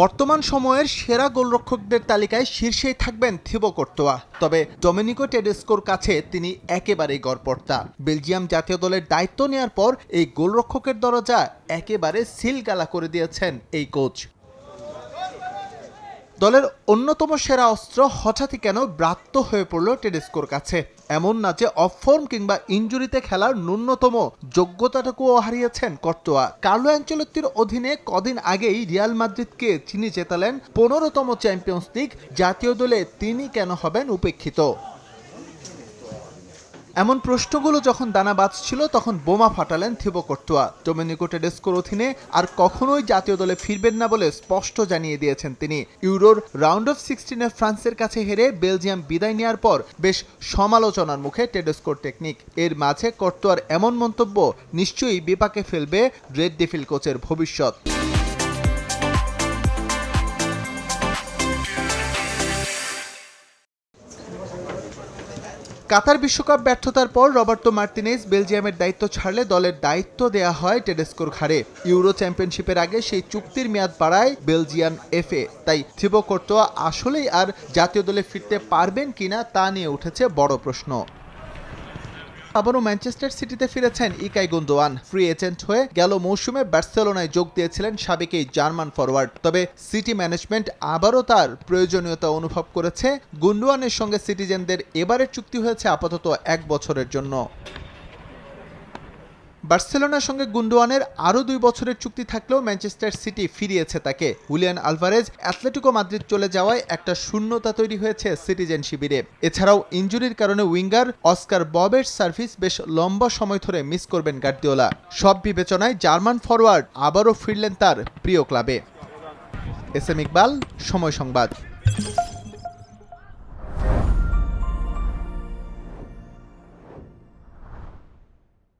বর্তমান সময়ের সেরা গোলরক্ষকদের তালিকায় শীর্ষেই থাকবেন থিবো কর্তোয়া। তবে ডমিনিকো টেডেস্কোর কাছে তিনি একেবারেই গড়পড়তা। বেলজিয়াম জাতীয় দলের দায়িত্ব নেয়ার পর এই গোলরক্ষকের দরজা একেবারে সিলগালা করে দিয়েছেন এই কোচ। দলের অন্যতম সেরা অস্ত্র হঠাৎই কেন ব্রাত্য হয়ে পড়ল টেডেস্কোর কাছে? এমন না যে অফ ফর্ম কিংবা ইনজুরিতে খেলার ন্যূনতম যোগ্যতাটুকুও হারিয়েছেন কর্তোয়া। কার্লো অ্যানচেলত্তির অধীনে কদিন আগেই রিয়াল মাদ্রিদকে তিনি জেতালেন 15তম চ্যাম্পিয়ন্স লিগ। জাতীয় দলে তিনি কেন হবেন উপেক্ষিত? এমন প্রশ্নগুলো যখন দানা বাঁধছিল তখন বোমা ফাটালেন থিবো কর্তোয়া। ডমিনিকো টেডেস্কোর অধীনে আর কখনোই জাতীয় দলে ফিরবেন না বলে স্পষ্ট জানিয়ে দিয়েছেন তিনি। ইউরোর রাউন্ড অফ 16-এ ফ্রান্সের কাছে হেরে বেলজিয়াম বিদায় নেওয়ার পর বেশ সমালোচনার মুখে টেডেস্কোর টেকনিক। এর মাঝে কর্তোয়ার এমন মন্তব্য নিশ্চয়ই বিপাকে ফেলবে রেড ডেভিল কোচের ভবিষ্যৎ। কাতার বিশ্বকাপ ব্যর্থতার পর রবার্তো মার্তিনেজ বেলজিয়ামের দায়িত্ব ছাড়লে দলের দায়িত্ব দেয়া হয় টেডেস্কোর ঘাড়ে। ইউরো চ্যাম্পিয়নশিপের আগে সেই চুক্তির মেয়াদ বাড়ায় বেলজিয়ান এফএ। তাই থিবো কর্তোয়া আসলেই আর জাতীয় দলে ফিরতে পারবেন কিনা তা নিয়ে উঠেছে বড় প্রশ্ন। আবারও ম্যানচেস্টার সিটিতে ফিরেছেন ইকাই গুন্দোয়ান। ফ্রি এজেন্ট হয়ে গেল মৌসুমে বার্সেলোনায় যোগ দিয়েছিলেন সাবেক এই জার্মান ফরওয়ার্ড। তবে সিটি ম্যানেজমেন্ট আবারও তার প্রয়োজনীয়তা অনুভব করেছে। গুন্দোয়ানের সঙ্গে সিটিজেনদের এবারের চুক্তি হয়েছে আপাতত 1 বছরের জন্য। বার্সেলোনার সঙ্গে গুন্দোয়ানের আরও 2 বছরের চুক্তি থাকলেও ম্যানচেস্টার সিটি ফিরিয়েছে তাকে। হুলিয়ান আলভারেজ অ্যাথলেটিকো মাদ্রিদ চলে যাওয়ায় একটা শূন্যতা তৈরি হয়েছে সিটিজেন শিবিরে। এছাড়াও ইনজুরির কারণে উইঙ্গার অস্কার ববের সার্ভিস বেশ লম্বা সময় ধরে মিস করবেন গার্দিওলা। সব বিবেচনায় জার্মান ফরওয়ার্ড আবারও ফিরলেন তার প্রিয় ক্লাবে। এস এম ইকবাল, সময় সংবাদ।